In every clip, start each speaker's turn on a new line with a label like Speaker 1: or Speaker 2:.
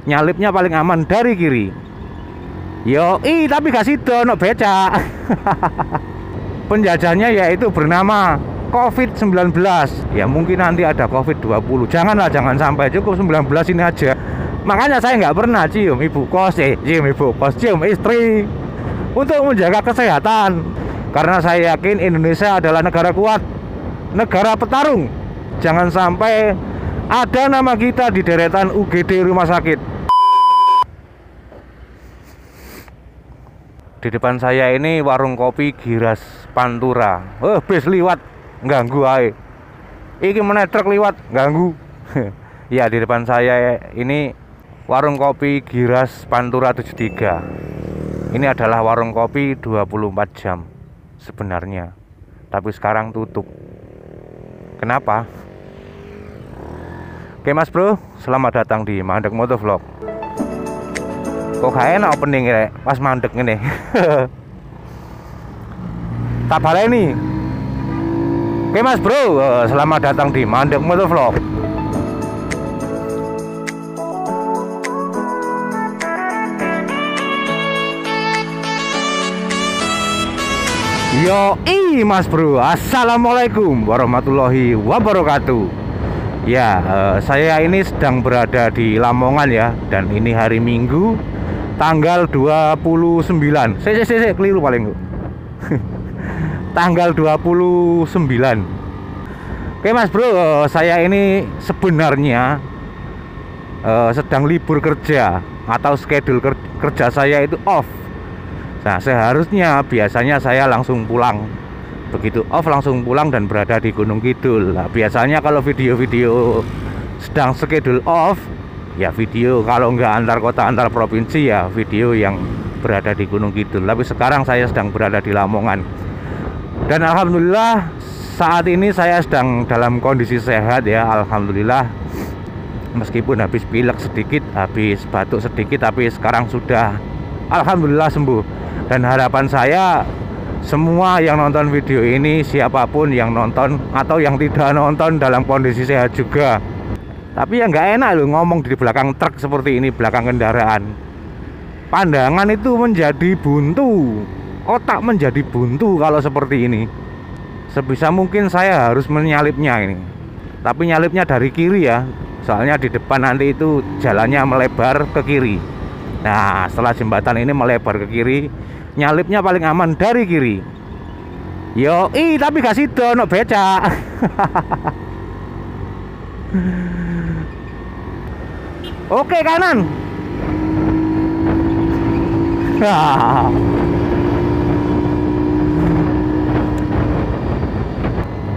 Speaker 1: nyalipnya paling aman dari kiri. Yoi, tapi gak sido no becak. Penjajahnya yaitu bernama COVID-19. Ya mungkin nanti ada COVID-20. Janganlah, jangan sampai, cukup 19 ini aja. Makanya saya nggak pernah cium ibu kos, cium istri untuk menjaga kesehatan. Karena saya yakin Indonesia adalah negara kuat, negara petarung. Jangan sampai ada nama kita di deretan UGD rumah sakit. Di depan saya ini warung kopi Giras Pantura. Bis liwat ganggu ae. Iki meneh truk liwat ganggu. Ya, di depan saya ini warung kopi Giras Pantura 73. Ini adalah warung kopi 24 jam sebenarnya. Tapi sekarang tutup. Kenapa? Oke Mas Bro, selamat datang di Mandek Motovlog. Kok gak enak opening ya pas mandek ini. Tak baleni. Oke Mas Bro, selamat datang di Mandek Motovlog. Yoi Mas Bro, assalamualaikum warahmatullahi wabarakatuh. Ya, saya ini sedang berada di Lamongan ya, dan ini hari Minggu tanggal 29. Saya keliru paling. Tanggal 29. Oke Mas Bro, saya ini sebenarnya sedang libur kerja, atau schedule kerja saya itu off. Nah, seharusnya biasanya saya langsung pulang. Begitu off langsung pulang dan berada di Gunung Kidul. Nah, biasanya kalau video-video sedang schedule off, ya video kalau nggak antar kota antar provinsi, ya video yang berada di Gunung Kidul. Tapi sekarang saya sedang berada di Lamongan. Dan alhamdulillah saat ini saya sedang dalam kondisi sehat ya, alhamdulillah. Meskipun habis pilek sedikit, habis batuk sedikit, tapi sekarang sudah alhamdulillah sembuh. Dan harapan saya semua yang nonton video ini, siapapun yang nonton atau yang tidak nonton, dalam kondisi sehat juga. Tapi ya nggak enak loh ngomong di belakang truk seperti ini, belakang kendaraan. Pandangan itu menjadi buntu, otak menjadi buntu kalau seperti ini. Sebisa mungkin saya harus menyalipnya ini. Tapi nyalipnya dari kiri ya, soalnya di depan nanti itu jalannya melebar ke kiri. Nah, setelah jembatan ini melebar ke kiri, nyalipnya paling aman dari kiri. Yoi, tapi gak sido no becak. Oke, kanan.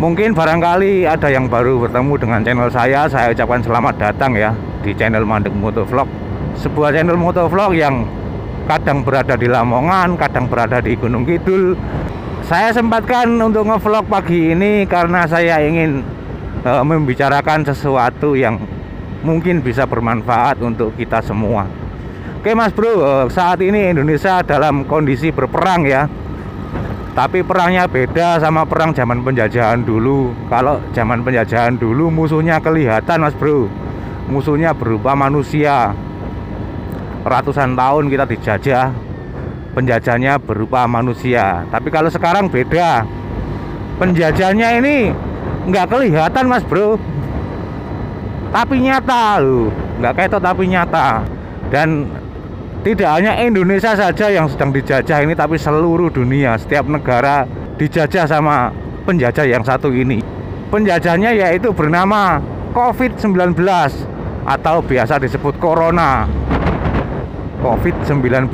Speaker 1: Mungkin barangkali ada yang baru bertemu dengan channel saya ucapkan selamat datang ya di channel Mandek Motovlog. Sebuah channel motovlog yang kadang berada di Lamongan, kadang berada di Gunung Kidul. Saya sempatkan untuk ngevlog pagi ini karena saya ingin membicarakan sesuatu yang mungkin bisa bermanfaat untuk kita semua. Oke Mas Bro, saat ini Indonesia dalam kondisi berperang ya. Tapi perangnya beda sama perang zaman penjajahan dulu. Kalau zaman penjajahan dulu musuhnya kelihatan Mas Bro. Musuhnya berupa manusia. Ratusan tahun kita dijajah, penjajahnya berupa manusia. Tapi kalau sekarang beda, penjajahnya ini nggak kelihatan Mas Bro, tapi nyata loh, nggak ketok tapi nyata. Dan tidak hanya Indonesia saja yang sedang dijajah ini, tapi seluruh dunia, setiap negara dijajah sama penjajah yang satu ini. Penjajahnya yaitu bernama COVID-19 atau biasa disebut Corona. COVID-19.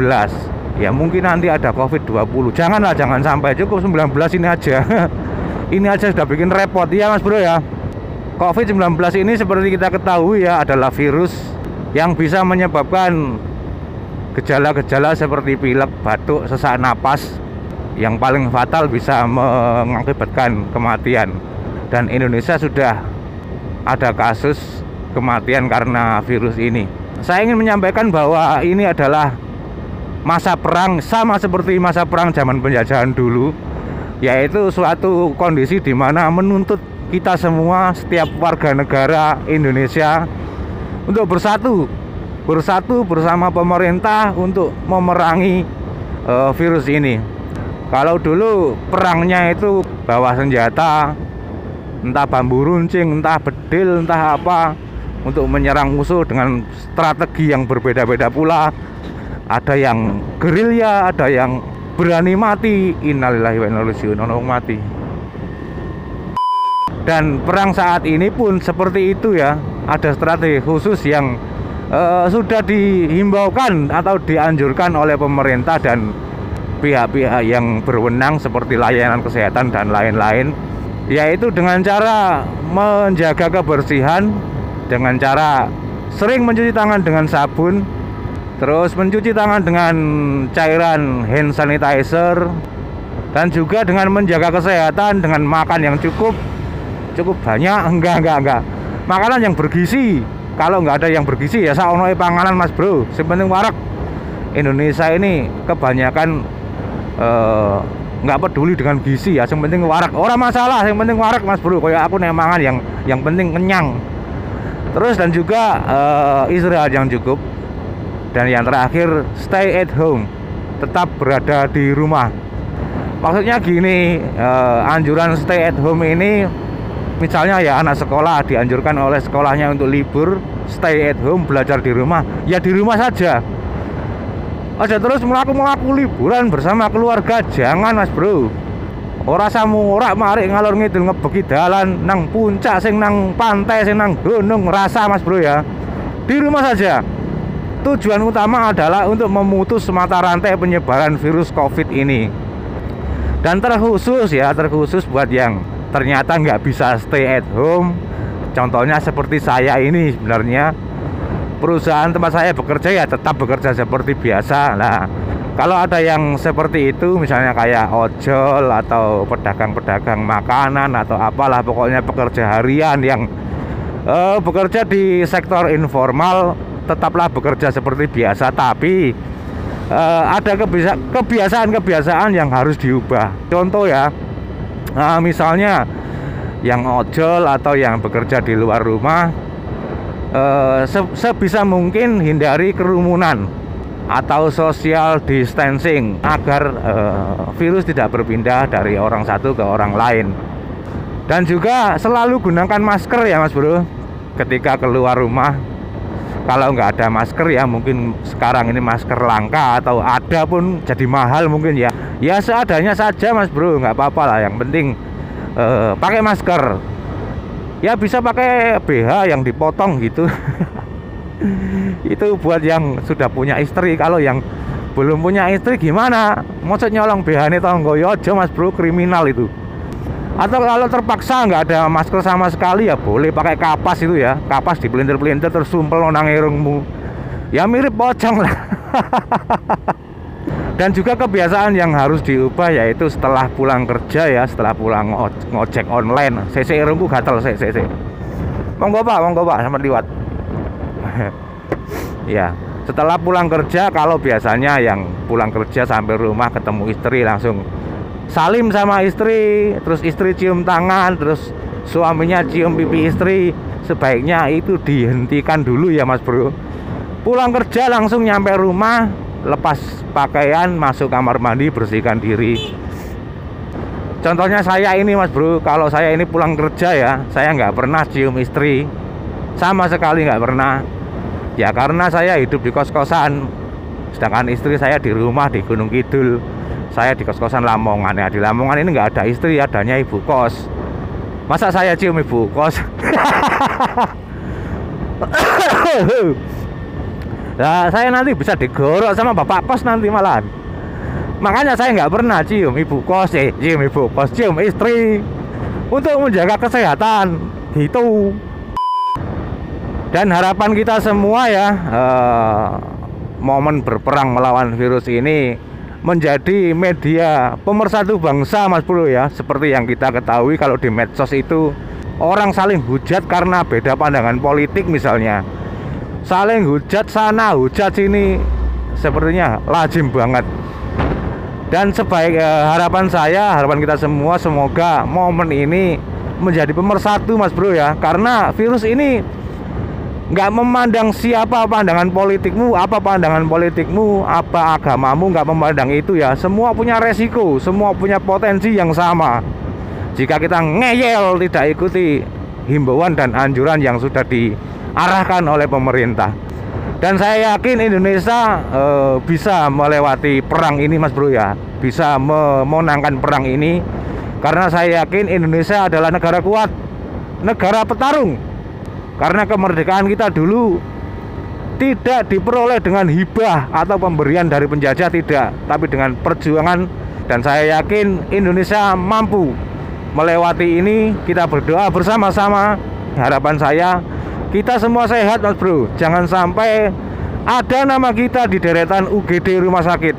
Speaker 1: Ya mungkin nanti ada COVID-20. Janganlah, jangan sampai, cukup 19 ini aja. Ini aja sudah bikin repot ya Mas Bro ya. COVID-19 ini seperti kita ketahui ya, adalah virus yang bisa menyebabkan gejala-gejala seperti pilek, batuk, sesak napas. Yang paling fatal bisa mengakibatkan kematian. Dan Indonesia sudah ada kasus kematian karena virus ini. Saya ingin menyampaikan bahwa ini adalah masa perang, sama seperti masa perang zaman penjajahan dulu, yaitu suatu kondisi di mana menuntut kita semua, setiap warga negara Indonesia, untuk bersatu bersatu bersama pemerintah untuk memerangi virus ini. Kalau dulu perangnya itu bawa senjata, entah bambu runcing, entah bedil, entah apa, untuk menyerang musuh dengan strategi yang berbeda-beda pula. Ada yang gerilya, ada yang berani mati. Innalillahi wa inna ilaihi raji'un, mati. Dan perang saat ini pun seperti itu ya. Ada strategi khusus yang sudah dihimbaukan atau dianjurkan oleh pemerintah dan pihak-pihak yang berwenang seperti layanan kesehatan dan lain-lain, yaitu dengan cara menjaga kebersihan, dengan cara sering mencuci tangan dengan sabun, terus mencuci tangan dengan cairan hand sanitizer, dan juga dengan menjaga kesehatan dengan makan yang cukup banyak. Enggak makanan yang bergizi. Kalau nggak ada yang bergizi ya saonoe panganan mas bro, yang penting warak. Indonesia ini kebanyakan nggak peduli dengan gizi ya, yang penting warak. Orang masalah, yang penting warak mas bro. Kayak aku nih mangan yang penting kenyang. Terus dan juga istirahat yang cukup. Dan yang terakhir, stay at home, tetap berada di rumah. Maksudnya gini, anjuran stay at home ini, misalnya ya anak sekolah dianjurkan oleh sekolahnya untuk libur, stay at home, belajar di rumah, ya di rumah saja. Aja terus melaku liburan bersama keluarga, jangan mas bro. Ora samu ora mari ngalor ngidul ngebeki dalan nang puncak sing nang pantai sing nang gunung, rasa mas bro ya. Di rumah saja. Tujuan utama adalah untuk memutus mata rantai penyebaran virus COVID ini. Dan terkhusus buat yang ternyata nggak bisa stay at home. Contohnya seperti saya ini, sebenarnya perusahaan tempat saya bekerja ya tetap bekerja seperti biasa. Nah, kalau ada yang seperti itu, misalnya kayak ojol atau pedagang-pedagang makanan atau apalah, pokoknya pekerja harian yang bekerja di sektor informal, tetaplah bekerja seperti biasa. Tapi ada kebiasaan-kebiasaan yang harus diubah. Contoh ya, misalnya yang ojol atau yang bekerja di luar rumah, sebisa mungkin hindari kerumunan atau social distancing agar virus tidak berpindah dari orang satu ke orang lain. Dan juga selalu gunakan masker ya mas bro ketika keluar rumah. Kalau nggak ada masker ya mungkin sekarang ini masker langka, atau ada pun jadi mahal mungkin ya. Ya seadanya saja mas bro, nggak apa-apa lah. Yang penting pakai masker. Ya bisa pakai BH yang dipotong gitu. Itu buat yang sudah punya istri. Kalau yang belum punya istri gimana? Maksud nyolong BH ini tonggo ya aja mas bro, kriminal itu. Atau kalau terpaksa nggak ada masker sama sekali ya boleh pakai kapas itu ya. Kapas dipelintir-pelintir terus sumpel nang irungmu. Ya mirip pocong lah. Dan juga kebiasaan yang harus diubah yaitu setelah pulang kerja ya, setelah pulang ngojek online. Saya irungku gatel, saya. Monggo Pak, sama liwat. Ya, setelah pulang kerja, kalau biasanya yang pulang kerja sampai rumah ketemu istri langsung salim sama istri, terus istri cium tangan, terus suaminya cium pipi istri, sebaiknya itu dihentikan dulu ya mas bro. Pulang kerja langsung nyampe rumah, lepas pakaian, masuk kamar mandi, bersihkan diri. Contohnya saya ini mas bro, kalau saya ini pulang kerja ya, saya nggak pernah cium istri, sama sekali nggak pernah. Ya karena saya hidup di kos-kosan, sedangkan istri saya di rumah di Gunung Kidul. Saya di kos-kosan Lamongan ya. Di Lamongan ini nggak ada istri, adanya ibu kos. Masa saya cium ibu kos? Nah, saya nanti bisa digorok sama bapak kos nanti malahan. Makanya saya nggak pernah cium ibu kos, cium istri untuk menjaga kesehatan gitu. Dan harapan kita semua ya, momen berperang melawan virus ini menjadi media pemersatu bangsa mas bro ya. Seperti yang kita ketahui kalau di medsos itu orang saling hujat karena beda pandangan politik misalnya. Saling hujat sana, hujat sini, sepertinya lazim banget. Dan harapan kita semua, semoga momen ini menjadi pemersatu mas bro ya. Karena virus ini nggak memandang siapa pandangan politikmu, apa agamamu, nggak memandang itu ya. Semua punya resiko, semua punya potensi yang sama. Jika kita ngeyel tidak ikuti himbauan dan anjuran yang sudah diarahkan oleh pemerintah. Dan saya yakin Indonesia bisa melewati perang ini, Mas Bro ya. Bisa memenangkan perang ini. Karena saya yakin Indonesia adalah negara kuat, negara petarung. Karena kemerdekaan kita dulu tidak diperoleh dengan hibah atau pemberian dari penjajah, tidak, tapi dengan perjuangan. Dan saya yakin Indonesia mampu melewati ini. Kita berdoa bersama-sama. Harapan saya kita semua sehat, Mas Bro. Jangan sampai ada nama kita di deretan UGD rumah sakit.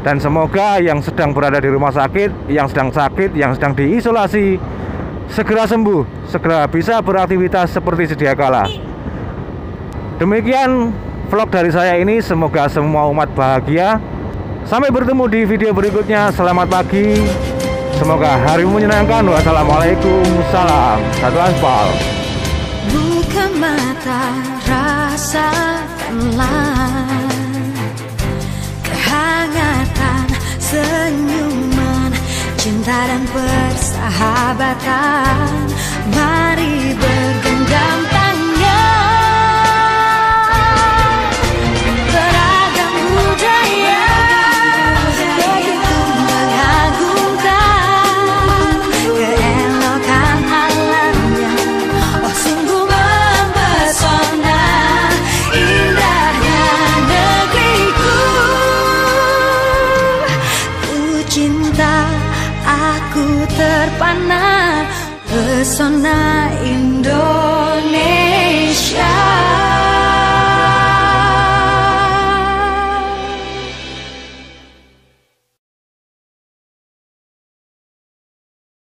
Speaker 1: Dan semoga yang sedang berada di rumah sakit, yang sedang sakit, yang sedang diisolasi segera sembuh, segera bisa beraktivitas seperti sedia kala. Demikian vlog dari saya ini. Semoga semua umat bahagia. Sampai bertemu di video berikutnya. Selamat pagi. Semoga harimu menyenangkan. Wassalamualaikum. Salam satu aspal.
Speaker 2: Buka mata, rasakanlah kehangatan senyuman, cinta dan persahabatan. Mari bergenggam tangan. Beragam budaya begitu mengagumkan keelokan alamnya. Oh sungguh mempesona indahnya negeriku. Ku cinta, aku terpana pesona Indonesia.